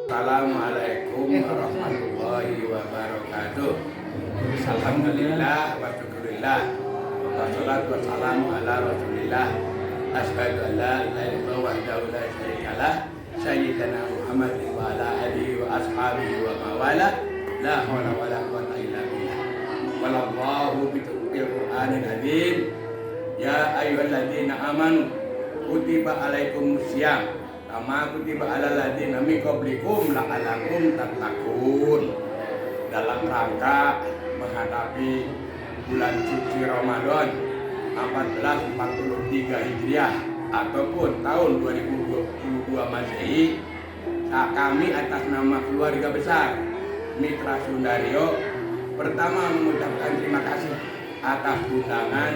Assalamualaikum warahmatullahi wabarakatuh. Alhamdulillah wa syukurillah. Wassalatu wassalamu ala rasulillah. Asyhadu an la ilaha illallah wahdahu la syarika lah. Sayyidina Muhammad wa ala alihi wa ashabihi wa mawala. La haula wa la quwwata illa billah. Wallahu bitawfiqil Qur'anil azim. Ya ayyuhalladzina amanu kutiba alaikumusiyam kama kutiba alal ladzina min qablikum la'allakum tattaqun. Dalam rangka menghadapi bulan suci Ramadan 1443 Hijriah ataupun tahun 2022 Masehi, kami atas nama keluarga besar Mitra Sundario pertama mengucapkan terima kasih atas undangan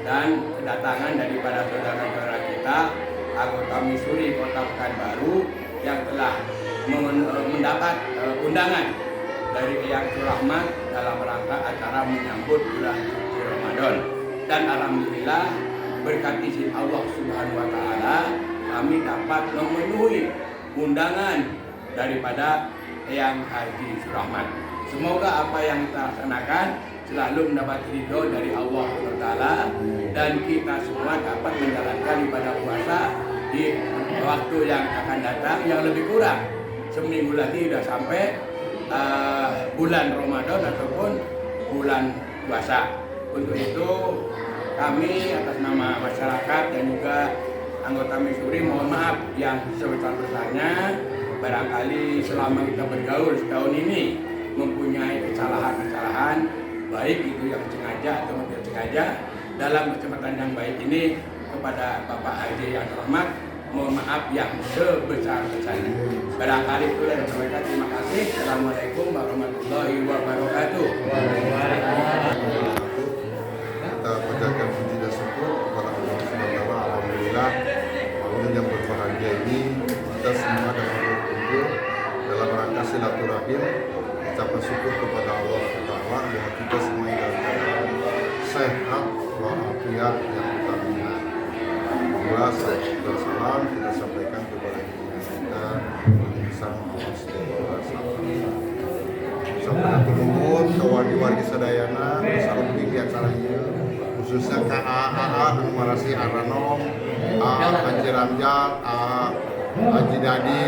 dan kedatangan daripada saudara-saudara kita anggota Misuri Kota Pekanbaru yang telah mendapat undangan dari Eyang Surahmat dalam rangka acara menyambut bulan suci Ramadan. Dan alhamdulillah berkat izin Allah Subhanahu wa taala kami dapat memenuhi undangan daripada Eyang Haji Surahmat. Semoga apa yang kita laksanakan selalu mendapat ridho dari Allah SWT dan kita semua dapat menjalankan ibadah puasa di waktu yang akan datang yang lebih kurang seminggu lagi sudah sampai bulan Ramadan ataupun bulan puasa. Untuk itu kami atas nama masyarakat dan juga anggota Misuri mohon maaf yang sebesar-besarnya barangkali selama kita bergaul setahun ini mempunyai kesalahan-kesalahan baik itu yang sengaja atau tidak sengaja. Dalam kesempatan yang baik ini kepada Bapak Haji yang terhormat mohon maaf yang sebesar-besarnya. Barangkali itu yang saya terima kasih. Assalamualaikum warahmatullahi wabarakatuh. Kita panjatkan puji dan syukur kepada Allah SWT. Alhamdulillah malam yang berbahagia ini kita semua dapat berkumpul dalam rangka silaturahim, ucapan syukur kepada Allah SWT bahwa kita semua dalam keadaan sehat walafiat yang kita minat. Dua salam kita sampaikan kepada kita Sang Allah SWT. Sampai turun ke wargi-wargi sadayana salam tinggi acaranya khususnya KA Numarasi Aranom, Haji Ramjal, Haji Dadi,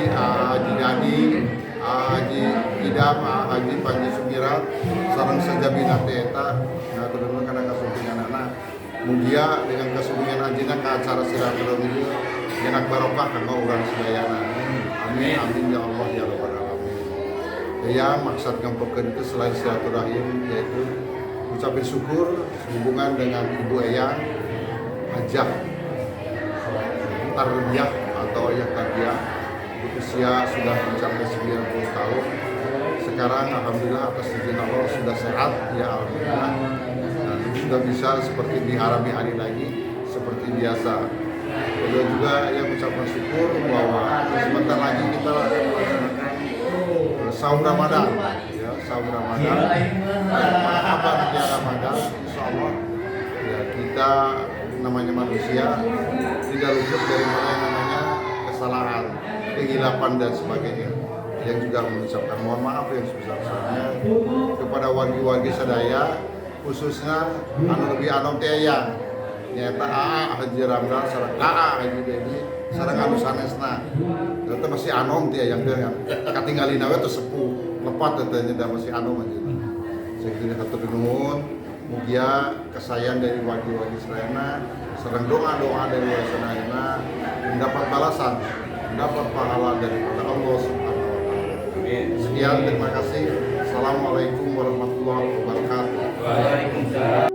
Haji Idam, Haji Panji Sumirat, sarang sajabina eta. Nah, kedua karena kasumpingan anak mugia dengan kasumpingan anjina ke acara silaturahmi enak barokah kanggo urang sadayana. Amin amin ya Allah ya rabbal alamin. Ya maksud gampekeun itu selain silaturahim yaitu ucapin syukur hubungan dengan Ibu Eyang Hajah Tarbiyah atau Eyang Tarbiyah usia sudah mencapai 90 tahun. Sekarang alhamdulillah atas izin Allah sudah sehat ya alhamdulillah. Dan sudah bisa seperti diharami hari lagi seperti biasa. Beliau juga yang mengucapkan syukur bahwa sebentar lagi kita akan melaksanakan saum Ramadan, ya saum Ramadan. Apa dia Ramadan? Insya Allah ya kita namanya manusia tidak luput dari mana yang namanya kesalahan, kehilapan dan sebagainya. Yang juga mengucapkan mohon maaf yang sebesar-besarnya kepada wargi-wargi sadaya, khususnya anu lebih anom teh yang nyata Haji Ramdan sareng Haji Dedi sareng anu sanesna. Eta masih anom teh yang katinggalina we teh sepuh lepat teh nya masih anom aja. Saking hatur nuhun mugia kesayang dari wargi-wargi sadayana sareng doa-doa dari wargi sadayana mendapat balasan, mendapat pahala daripada Allah Subhanahu wa taala. Sekian terima kasih. Assalamualaikum warahmatullahi wabarakatuh. Waalaikumsalam.